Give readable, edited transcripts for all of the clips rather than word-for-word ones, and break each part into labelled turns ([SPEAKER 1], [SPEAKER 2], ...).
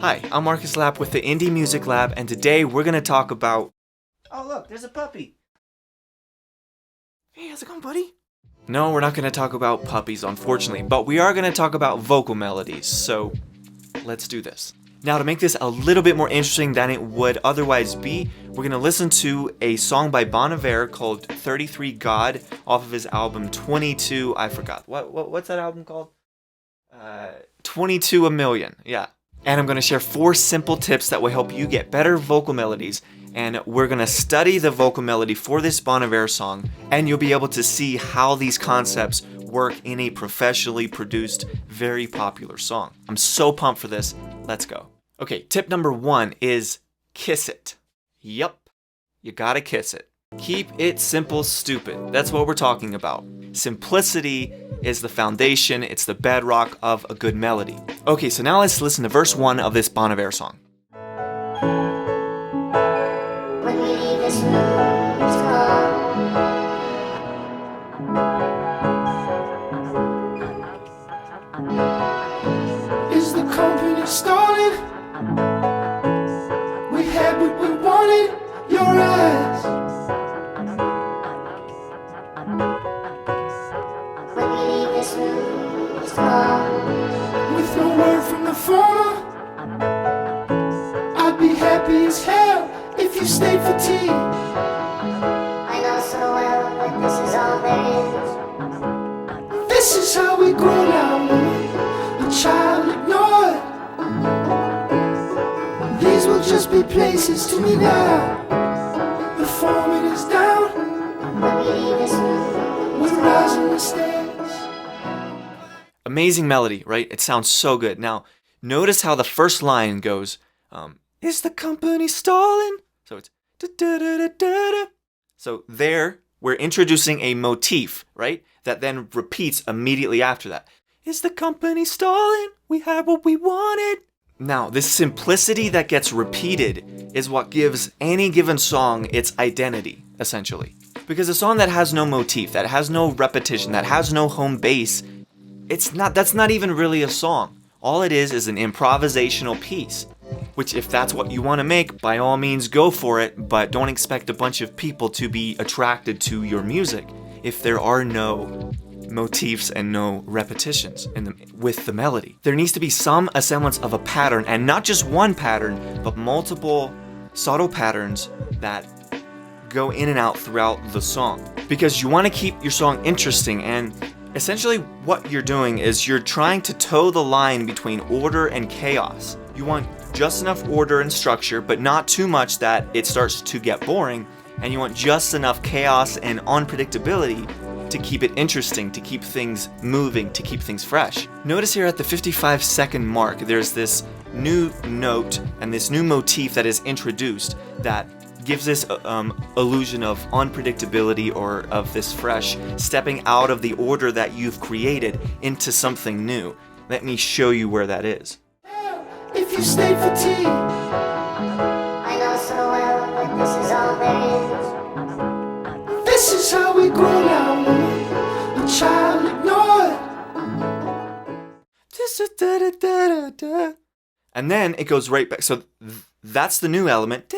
[SPEAKER 1] Hi, I'm Marcus Lab with the Indie Music Lab, and today we're going to talk about... Oh look, there's a puppy! Hey, how's it going, buddy? No, we're not going to talk about puppies, unfortunately, but we are going to talk about vocal melodies, so let's do this. Now, to make this a little bit more interesting than it would otherwise be, we're going to listen to a song by Bon Iver called 33 God off of his album 22, I forgot. What's that album called? 22 a Million, yeah. And I'm going to share 4 simple tips that will help you get better vocal melodies. And we're going to study the vocal melody for this Bon Iver song, and you'll be able to see how these concepts work in a professionally produced, very popular song. I'm so pumped for this. Let's go. Okay, tip number 1 is kiss it. Yup, you gotta kiss it. Keep it simple, stupid. That's what we're talking about. Simplicity is the foundation, it's the bedrock of a good melody. Okay, so now let's listen to verse 1 of this Bon Iver song.
[SPEAKER 2] When we leave this room, it's gone.
[SPEAKER 3] Is the company stalling? We had what we wanted, your eyes.
[SPEAKER 2] When we leave this room, it's gone.
[SPEAKER 3] With no word from the phone, I'd be happy as hell if you stayed for tea.
[SPEAKER 2] I know so well that this is all there is.
[SPEAKER 3] This is how we grow now, a child ignored. These will just be places to me now. The foreman is down,
[SPEAKER 2] When we leave this room,
[SPEAKER 3] we're rising the stairs.
[SPEAKER 1] Amazing melody, right? It sounds so good. Now, notice how the first line goes, is the company stalling? So it's da-da-da-da-da-da. So there, we're introducing a motif, right? That then repeats immediately after that. Is the company stalling? We had what we wanted. Now, this simplicity that gets repeated is what gives any given song its identity, essentially. Because a song that has no motif, that has no repetition, that has no home base, that's not even really a song. All it is an improvisational piece. Which, if that's what you want to make, by all means go for it, but don't expect a bunch of people to be attracted to your music if there are no motifs and no repetitions with the melody. There needs to be some semblance of a pattern, and not just one pattern, but multiple subtle patterns that go in and out throughout the song. Because you want to keep your song interesting, and essentially what you're doing is you're trying to toe the line between order and chaos. You want just enough order and structure, but not too much that it starts to get boring, and you want just enough chaos and unpredictability to keep it interesting, to keep things moving, to keep things fresh. Notice here at the 55-second mark, there's this new note and this new motif that is introduced that gives this illusion of unpredictability or of this fresh, stepping out of the order that you've created into something new. Let me show you where that is.
[SPEAKER 3] If you stayed for tea,
[SPEAKER 2] I know so well that this is all there is.
[SPEAKER 3] this is how we grow now, a child ignored.
[SPEAKER 1] And then it goes right back. So that's the new element.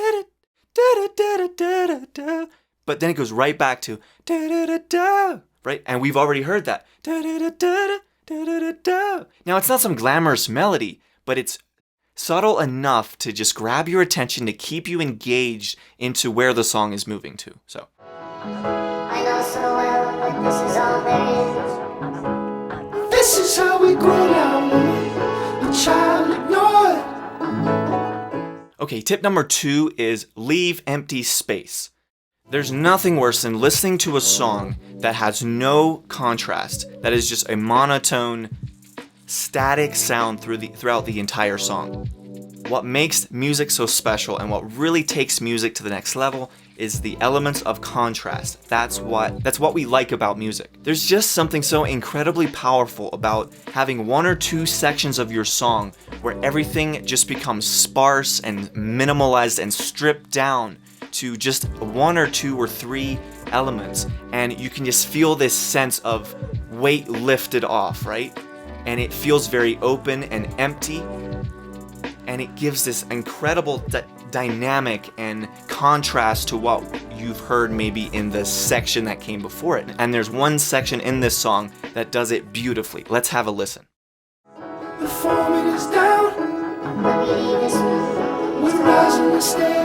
[SPEAKER 1] But then it goes right back to right? And we've already heard that. Now it's not some glamorous melody, but it's subtle enough to just grab your attention, to keep you engaged into where the song is moving to. So
[SPEAKER 2] I know so well that this is all there is.
[SPEAKER 3] This is how we grow now, a child ignored.
[SPEAKER 1] okay, tip number 2 is leave empty space. There's nothing worse than listening to a song that has no contrast, that is just a monotone, static sound throughout the entire song. What makes music so special and what really takes music to the next level is the elements of contrast. That's what we like about music. There's just something so incredibly powerful about having 1 or 2 sections of your song where everything just becomes sparse and minimalized and stripped down to just 1 or 2 or 3 elements, and you can just feel this sense of weight lifted off, right? And it feels very open and empty. and it gives this incredible dynamic and contrast to what you've heard maybe in the section that came before it. And there's one section in this song that does it beautifully. Let's have a listen.
[SPEAKER 3] The foreman is down, we're rising the stairs.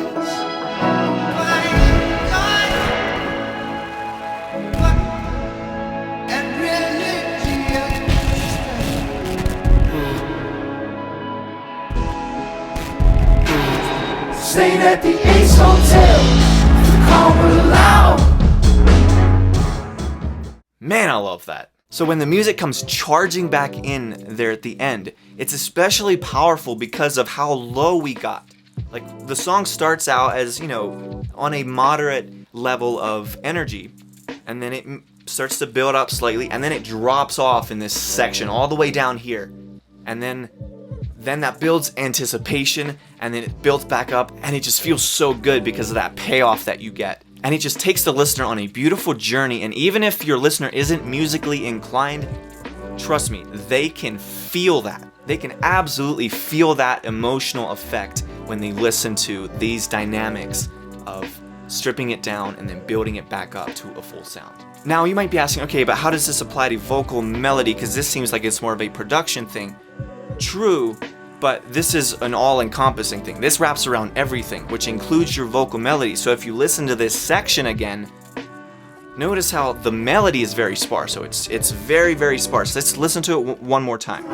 [SPEAKER 3] Stayed at the Ace Hotel, the call will allow.
[SPEAKER 1] Man, I love that. So when the music comes charging back in there at the end, it's especially powerful because of how low we got. Like, the song starts out as, you know, on a moderate level of energy, and then it starts to build up slightly, and then it drops off in this section all the way down here. And then that builds anticipation, and then it builds back up, and it just feels so good because of that payoff that you get. And it just takes the listener on a beautiful journey, and even if your listener isn't musically inclined, trust me, they can feel that. They can absolutely feel that emotional effect when they listen to these dynamics of stripping it down and then building it back up to a full sound. Now you might be asking, okay, but how does this apply to vocal melody? Because this seems like it's more of a production thing. True, but this is an all-encompassing thing. This wraps around everything, which includes your vocal melody. So if you listen to this section again, notice how the melody is very sparse. So it's very, very sparse. Let's listen to it one more time.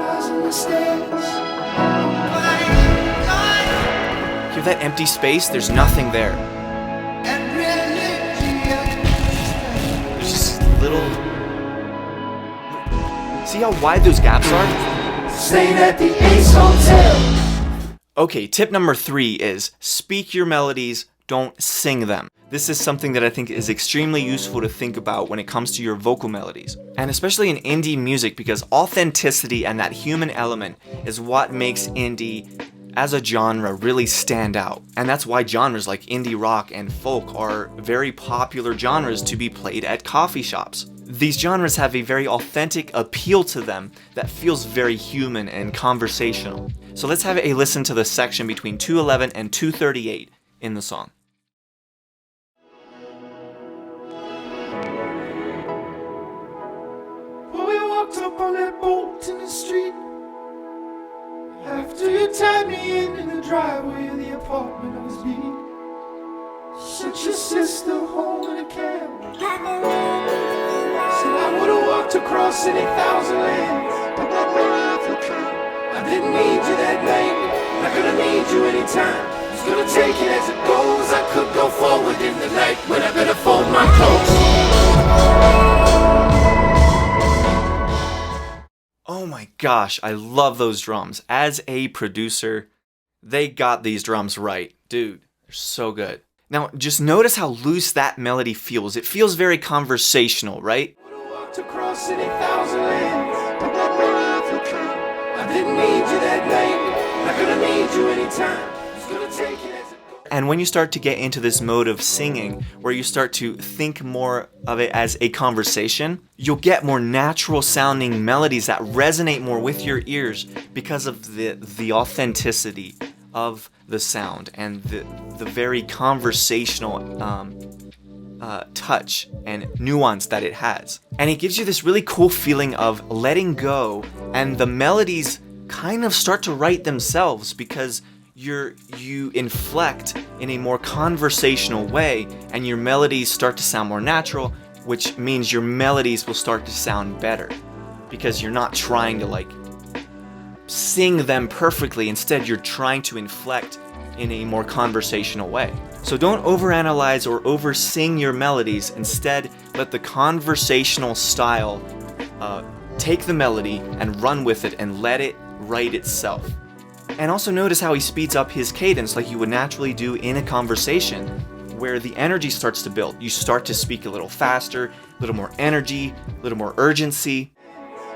[SPEAKER 1] Hear that empty space? There's nothing there. There's just little... See how wide those gaps are?
[SPEAKER 3] Stayed at the Ace Hotel.
[SPEAKER 1] Okay, tip number 3 is speak your melodies, don't sing them. This is something that I think is extremely useful to think about when it comes to your vocal melodies. And especially in indie music, because authenticity and that human element is what makes indie as a genre really stand out. And that's why genres like indie rock and folk are very popular genres to be played at coffee shops. These genres have a very authentic appeal to them that feels very human and conversational. So let's have a listen to the section between 211 and 238 in the song.
[SPEAKER 3] Well, we walked up on that boat in the street. After you tied me in the driveway of the apartment I was beat. Sent your sister home in a cab. Said I would've walked across any thousand lands. I didn't need you that night. Not gonna need you anytime. Just gonna take it as it goes. I could go forward in the night, but I better fold my clothes.
[SPEAKER 1] Oh my gosh, I love those drums. As a producer, they got these drums right. Dude, they're so good. Now, just notice how loose that melody feels. It feels very conversational, right?
[SPEAKER 3] Across any thousand lands. I didn't need you that night. Not gonna need you anytime. Just gonna take it as it goes.
[SPEAKER 1] And when you start to get into this mode of singing, where you start to think more of it as a conversation, you'll get more natural sounding melodies that resonate more with your ears because of the authenticity of the sound and the very conversational touch and nuance that it has. And it gives you this really cool feeling of letting go, and the melodies kind of start to write themselves because you inflect in a more conversational way, and your melodies start to sound more natural, which means your melodies will start to sound better because you're not trying to like sing them perfectly. Instead, you're trying to inflect in a more conversational way. So don't overanalyze or oversing your melodies. Instead, let the conversational style take the melody and run with it and let it write itself. And also notice how he speeds up his cadence like you would naturally do in a conversation, where the energy starts to build. You start to speak a little faster, a little more energy, a little more urgency.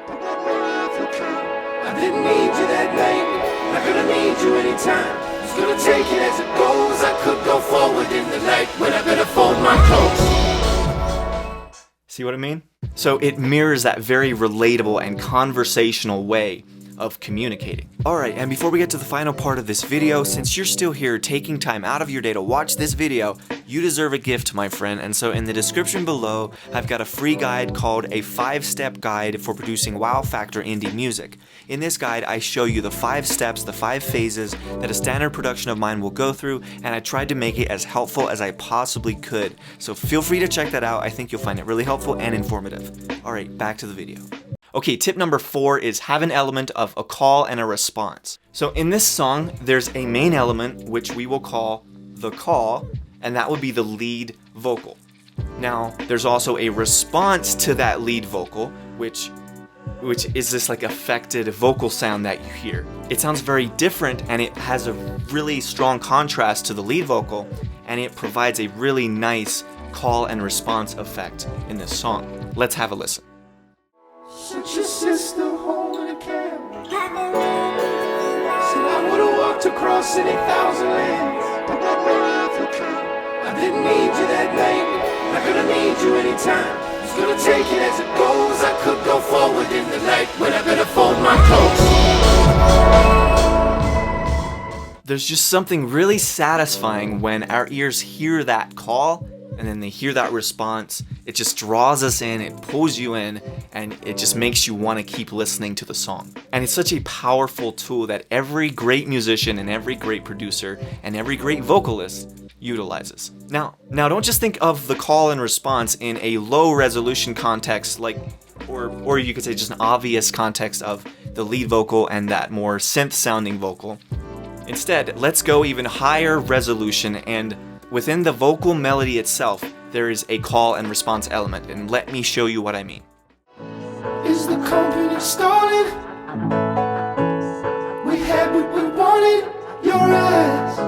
[SPEAKER 3] I didn't need you that night. Not gonna need you anytime. Just gonna take it as it goes. I could go forward in the night, but I better fold my clothes.
[SPEAKER 1] See what I mean? So it mirrors that very relatable and conversational way of communicating. Alright, and before we get to the final part of this video, since you're still here taking time out of your day to watch this video, you deserve a gift, my friend, and so in the description below, I've got a free guide called a 5-step guide for producing wow factor indie music. In this guide, I show you the 5 steps, the 5 phases that a standard production of mine will go through, and I tried to make it as helpful as I possibly could. So feel free to check that out. I think you'll find it really helpful and informative. Alright, back to the video. Okay, tip number 4 is have an element of a call and a response. So in this song, there's a main element which we will call the call, and that would be the lead vocal. Now, there's also a response to that lead vocal, which is this like affected vocal sound that you hear. It sounds very different, and it has a really strong contrast to the lead vocal, and it provides a really nice call and response effect in this song. Let's have a listen.
[SPEAKER 3] Sent your sister home in a cab. Said I would've walked across any thousand lands. I didn't need you that night. Not gonna need you anytime. Just gonna take it as it goes. I could go forward in the night, but I better fold my clothes.
[SPEAKER 1] There's just something really satisfying when our ears hear that call and then they hear that response. It just draws us in, it pulls you in, and it just makes you want to keep listening to the song. And it's such a powerful tool that every great musician and every great producer and every great vocalist utilizes. Now don't just think of the call and response in a low resolution context or you could say just an obvious context of the lead vocal and that more synth sounding vocal. Instead, let's go even higher resolution, and within the vocal melody itself, there is a call and response element, and let me show you what I mean.
[SPEAKER 3] Is the company stalling? We had what we wanted, your eyes.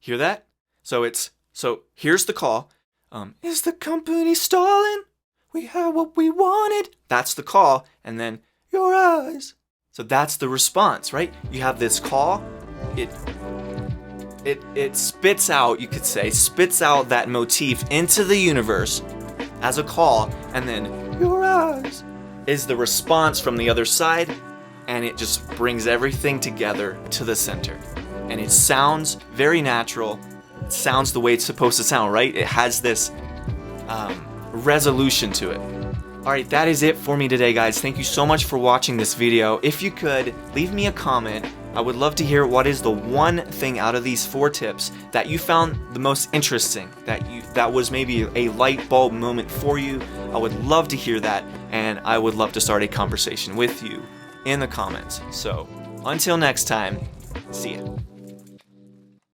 [SPEAKER 1] Hear that? So here's the call. Is the company stalling? We had what we wanted. That's the call, and then your eyes. So that's the response, right? You have this call. It spits out, you could say, spits out that motif into the universe as a call, and then your eyes is the response from the other side, and it just brings everything together to the center. And it sounds very natural. It sounds the way it's supposed to sound, right? It has this resolution to it. Alright, that is it for me today, guys. Thank you so much for watching this video. If you could, leave me a comment. I would love to hear what is the one thing out of these 4 tips that you found the most interesting, that was maybe a light bulb moment for you. I would love to hear that, and I would love to start a conversation with you in the comments. So, until next time, see ya.